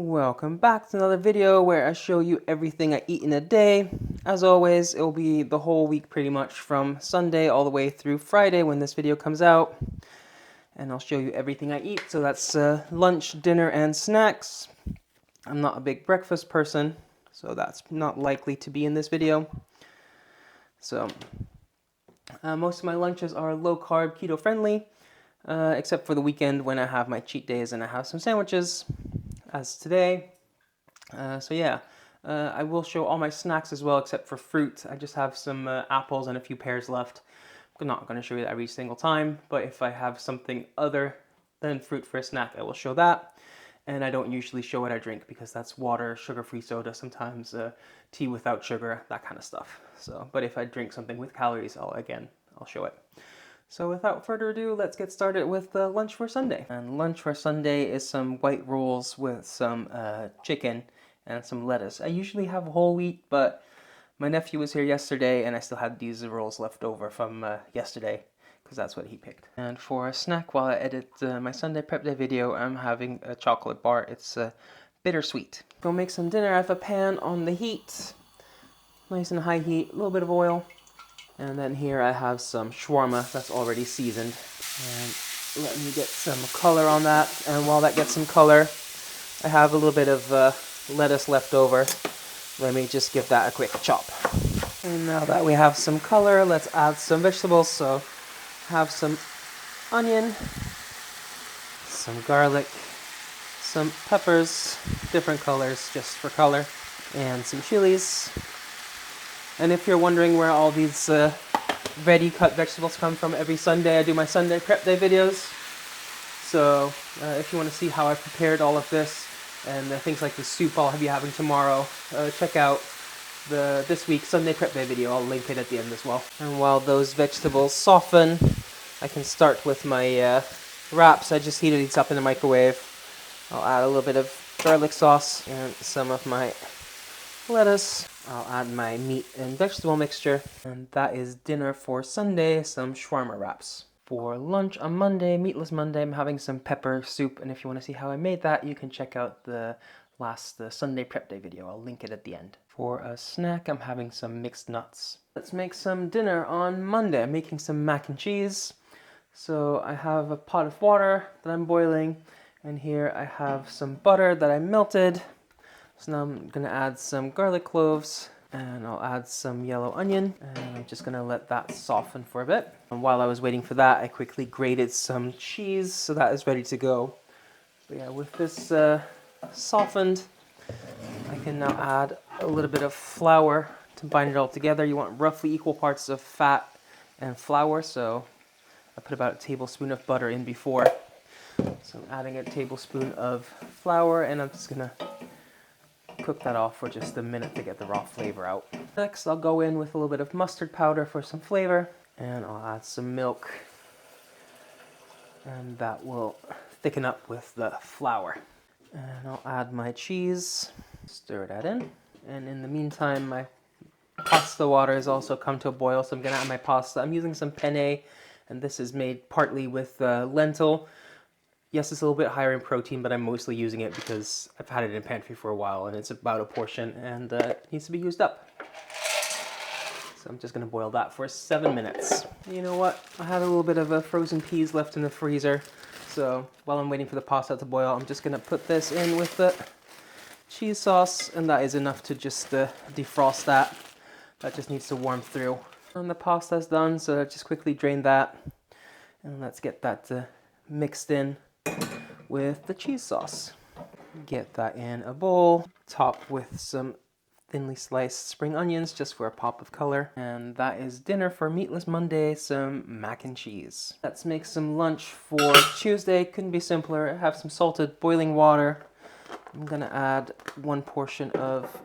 Welcome back to another video where I show you everything I eat in a day. As always, it'll be the whole week pretty much from Sunday all the way through Friday when this video comes out. And I'll show you everything I eat. So that's lunch, dinner, and snacks. I'm not a big breakfast person, so that's not likely to be in this video. So most of my lunches are low carb, keto friendly, except for the weekend when I have my cheat days and I have some sandwiches. As today. I will show all my snacks as well except for fruit. I just have some apples and a few pears left. I'm not going to show you that every single time, but if I have something other than fruit for a snack, I will show that. And I don't usually show what I drink because that's water, sugar-free soda, sometimes tea without sugar, that kind of stuff. But if I drink something with calories, I'll show it. So without further ado, let's get started with lunch for Sunday. And lunch for Sunday is some white rolls with some chicken and some lettuce. I usually have whole wheat, but my nephew was here yesterday and I still had these rolls left over from yesterday because that's what he picked. And for a snack while I edit my Sunday prep day video, I'm having a chocolate bar. It's bittersweet. Go make some dinner. I have a pan on the heat, nice and high heat, a little bit of oil. And then here I have some shawarma that's already seasoned. And let me get some color on that. And while that gets some color, I have a little bit of lettuce left over. Let me just give that a quick chop. And now that we have some color, let's add some vegetables. So have some onion, some garlic, some peppers, different colors just for color, and some chilies. And if you're wondering where all these ready cut vegetables come from, every Sunday I do my Sunday prep day videos. So if you want to see how I prepared all of this and things like the soup I'll be having tomorrow, check out this week's Sunday prep day video. I'll link it at the end as well. And while those vegetables soften, I can start with my wraps. I just heated these up in the microwave. I'll add a little bit of garlic sauce and some of my lettuce. I'll add my meat and vegetable mixture, and that is dinner for Sunday, some shawarma wraps. For lunch on Monday, Meatless Monday, I'm having some pepper soup, and if you want to see how I made that, you can check out the last Sunday prep day video. I'll link it at the end. For a snack, I'm having some mixed nuts. Let's make some dinner on Monday. I'm making some mac and cheese. So I have a pot of water that I'm boiling, and here I have some butter that I melted. So now I'm going to add some garlic cloves, and I'll add some yellow onion, and I'm just going to let that soften for a bit. And while I was waiting for that, I quickly grated some cheese, so that is ready to go. But yeah, with this softened, I can now add a little bit of flour to bind it all together. You want roughly equal parts of fat and flour, so I put about a tablespoon of butter in before. So I'm adding a tablespoon of flour, and I'm just going to cook that off for just a minute to get the raw flavor out. Next, I'll go in with a little bit of mustard powder for some flavor, and I'll add some milk, and that will thicken up with the flour. And I'll add my cheese, stir that in, and in the meantime, my pasta water has also come to a boil, so I'm going to add my pasta. I'm using some penne, and this is made partly with lentil. Yes, it's a little bit higher in protein, but I'm mostly using it because I've had it in pantry for a while and it's about a portion and it needs to be used up. So I'm just going to boil that for 7 minutes. You know what? I had a little bit of frozen peas left in the freezer. So while I'm waiting for the pasta to boil, I'm just going to put this in with the cheese sauce, and that is enough to just defrost that. That just needs to warm through. And the pasta's done, so just quickly drain that. And let's get that mixed in with the cheese sauce. Get that in a bowl, top with some thinly sliced spring onions just for a pop of color. And that is dinner for Meatless Monday, some mac and cheese. Let's make some lunch for Tuesday. Couldn't be simpler. I have some salted boiling water. I'm gonna add 1 portion of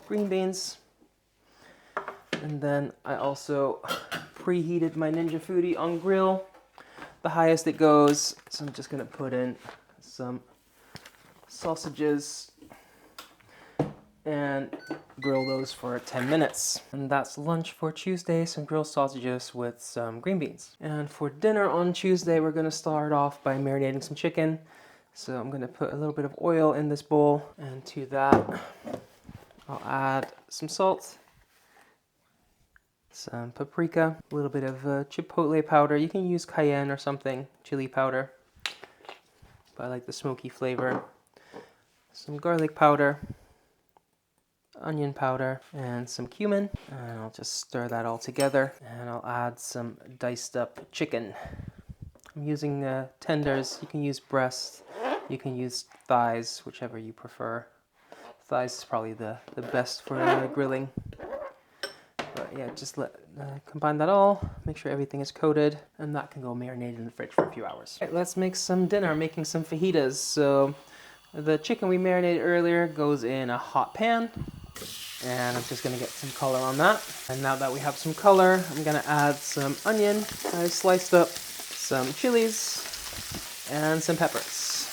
green beans. And then I also preheated my Ninja Foodi on grill, the highest it goes. So I'm just gonna put in some sausages and grill those for 10 minutes. And that's lunch for Tuesday, some grilled sausages with some green beans. And for dinner on Tuesday, we're gonna start off by marinating some chicken. So I'm going to put a little bit of oil in this bowl, and to that I'll add some salt, some paprika, a little bit of chipotle powder. You can use cayenne or something, chili powder, but I like the smoky flavor. Some garlic powder, onion powder, and some cumin. And I'll just stir that all together, and I'll add some diced up chicken. I'm using tenders. You can use breast, you can use thighs, whichever you prefer. Thighs is probably the best for grilling. But yeah, just combine that all, make sure everything is coated, and that can go marinated in the fridge for a few hours. Right, let's make some dinner. I'm making some fajitas. So the chicken we marinated earlier goes in a hot pan, and I'm just gonna get some color on that. And now that we have some color, I'm gonna add some onion I sliced up, some chilies, and some peppers.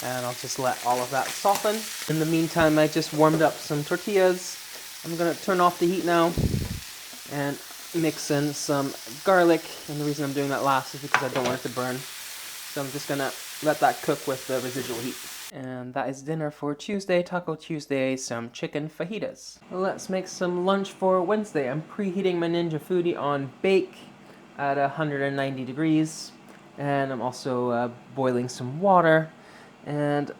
And I'll just let all of that soften. In the meantime, I just warmed up some tortillas. I'm gonna turn off the heat now and mix in some garlic. And the reason I'm doing that last is because I don't want it to burn. So I'm just gonna let that cook with the residual heat. And that is dinner for Tuesday, Taco Tuesday, some chicken fajitas. Let's make some lunch for Wednesday. I'm preheating my Ninja Foodi on bake at 190 degrees. And I'm also boiling some water. And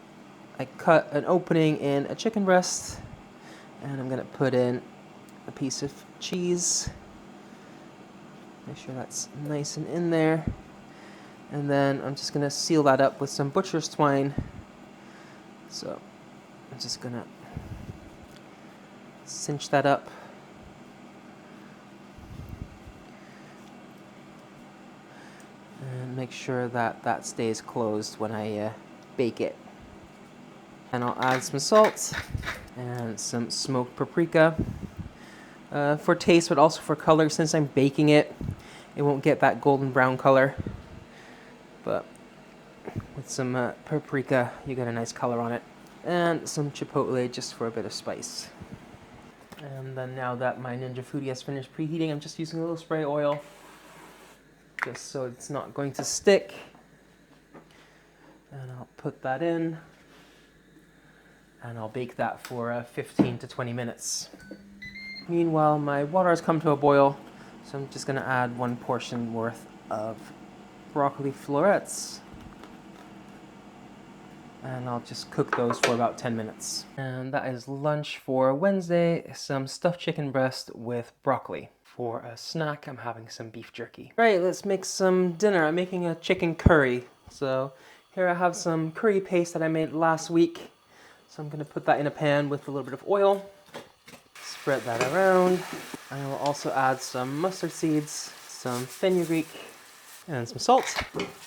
I cut an opening in a chicken breast. And I'm gonna put in a piece of cheese. Make sure that's nice and in there. And then I'm just gonna seal that up with some butcher's twine. So I'm just gonna cinch that up. And make sure that that stays closed when I bake it. And I'll add some salt and some smoked paprika for taste, but also for color. Since I'm baking it, it won't get that golden brown color. But with some paprika, you get a nice color on it. And some chipotle just for a bit of spice. And then now that my Ninja Foodi has finished preheating, I'm just using a little spray oil just so it's not going to stick. And I'll put that in. And I'll bake that for 15 to 20 minutes. Meanwhile, my water has come to a boil, so I'm just gonna add 1 portion worth of broccoli florets. And I'll just cook those for about 10 minutes. And that is lunch for Wednesday, some stuffed chicken breast with broccoli. For a snack, I'm having some beef jerky. Right, let's make some dinner. I'm making a chicken curry. So here I have some curry paste that I made last week. So I'm gonna put that in a pan with a little bit of oil. Spread that around. I will also add some mustard seeds, some fenugreek, and some salt.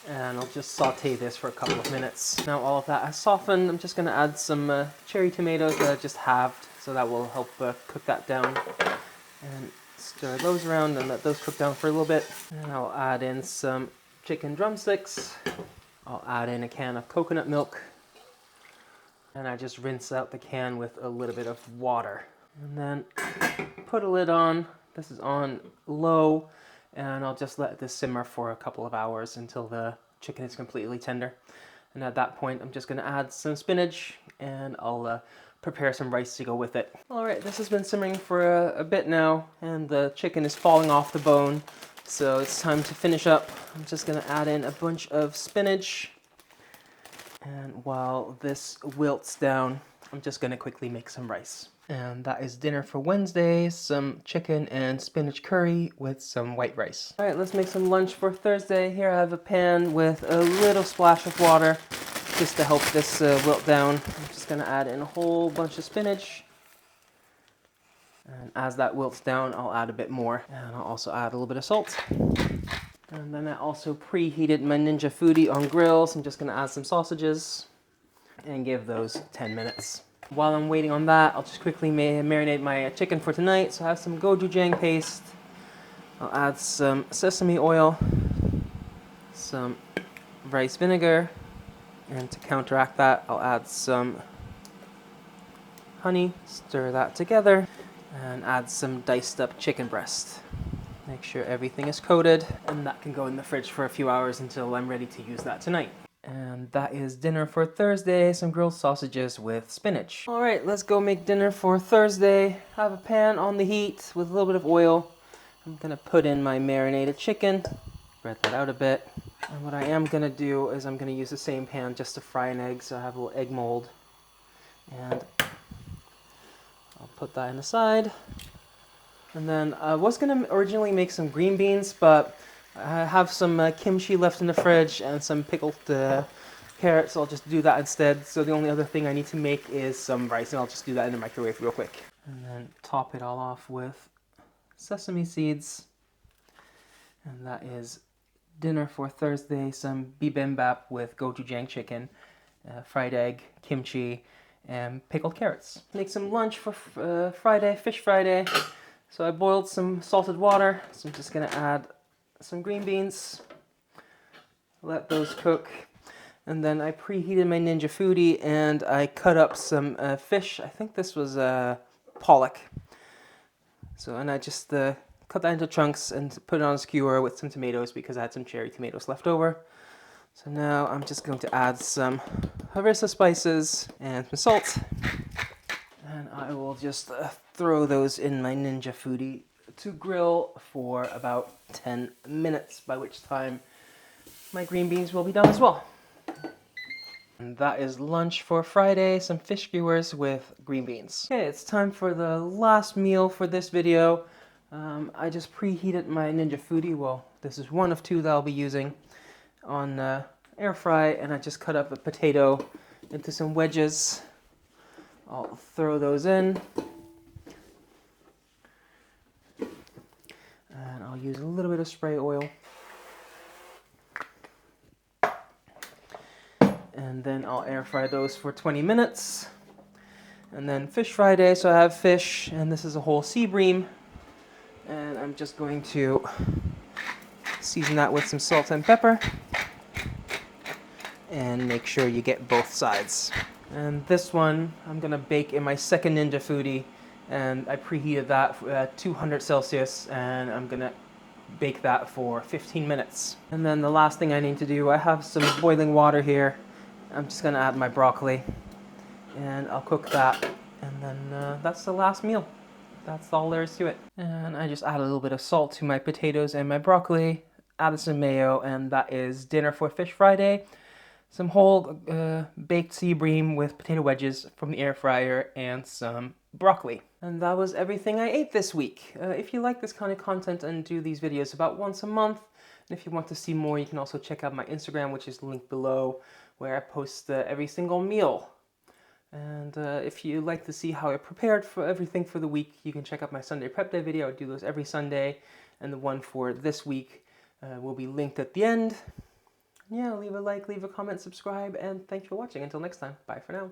And I'll just saute this for a couple of minutes. Now all of that has softened. I'm just gonna add some cherry tomatoes that I just halved, so that will help cook that down. And stir those around and let those cook down for a little bit. And I'll add in some chicken drumsticks. I'll add in a can of coconut milk. And I just rinse out the can with a little bit of water. And then put a lid on. This is on low. And I'll just let this simmer for a couple of hours until the chicken is completely tender. And at that point, I'm just gonna add some spinach and I'll prepare some rice to go with it. All right, this has been simmering for a bit now and the chicken is falling off the bone. So it's time to finish up. I'm just gonna add in a bunch of spinach. And while this wilts down, I'm just gonna quickly make some rice. And that is dinner for Wednesday, some chicken and spinach curry with some white rice. All right, let's make some lunch for Thursday. Here I have a pan with a little splash of water just to help this wilt down. I'm just gonna add in a whole bunch of spinach. And as that wilts down, I'll add a bit more. And I'll also add a little bit of salt. And then I also preheated my Ninja Foodi on grill, so I'm just gonna add some sausages and give those 10 minutes. While I'm waiting on that, I'll just quickly marinate my chicken for tonight. So I have some gochujang paste. I'll add some sesame oil, some rice vinegar, and to counteract that, I'll add some honey, stir that together, and add some diced up chicken breast. Make sure everything is coated, and that can go in the fridge for a few hours until I'm ready to use that tonight. And that is dinner for Thursday, some grilled sausages with spinach. All right, let's go make dinner for Thursday. I have a pan on the heat with a little bit of oil. I'm gonna put in my marinated chicken, spread that out a bit. And what I am gonna do is I'm gonna use the same pan just to fry an egg, so I have a little egg mold. And I'll put that in the side. And then I was gonna originally make some green beans, but I have some kimchi left in the fridge and some pickled carrots, so I'll just do that instead. So the only other thing I need to make is some rice, and I'll just do that in the microwave real quick. And then top it all off with sesame seeds. And that is dinner for Thursday, some bibimbap with gochujang chicken, fried egg, kimchi, and pickled carrots. Make some lunch for Friday, Fish Friday. So I boiled some salted water, so I'm just gonna add some green beans, let those cook, and then I preheated my Ninja Foodi and I cut up some fish. I think this was pollock. So, and I just cut that into chunks and put it on a skewer with some tomatoes because I had some cherry tomatoes left over. So now I'm just going to add some harissa spices and some salt. And I will just throw those in my Ninja Foodi to grill for about 10 minutes, by which time my green beans will be done as well. And that is lunch for Friday, some fish skewers with green beans. Okay, it's time for the last meal for this video. I just preheated my Ninja Foodi. Well, this is one of two that I'll be using on air fry, and I just cut up a potato into some wedges. I'll throw those in. And I'll use a little bit of spray oil. And then I'll air fry those for 20 minutes. And then Fish Friday, so I have fish, and this is a whole sea bream. And I'm just going to season that with some salt and pepper. And make sure you get both sides. And this one, I'm gonna bake in my second Ninja Foodi. And I preheated that at 200 Celsius, and I'm gonna bake that for 15 minutes. And then the last thing I need to do, I have some boiling water here. I'm just gonna add my broccoli, and I'll cook that, and then that's the last meal. That's all there is to it. And I just add a little bit of salt to my potatoes and my broccoli, added some mayo, and that is dinner for Fish Friday. Some whole baked sea bream with potato wedges from the air fryer and some broccoli. And that was everything I ate this week. If you like this kind of content and do these videos about once a month, and if you want to see more, you can also check out my Instagram, which is linked below, where I post every single meal. And if you like to see how I prepared for everything for the week, you can check out my Sunday prep day video. I do those every Sunday, and the one for this week will be linked at the end. Yeah, leave a like, leave a comment, subscribe, and thanks for watching. Until next time, bye for now.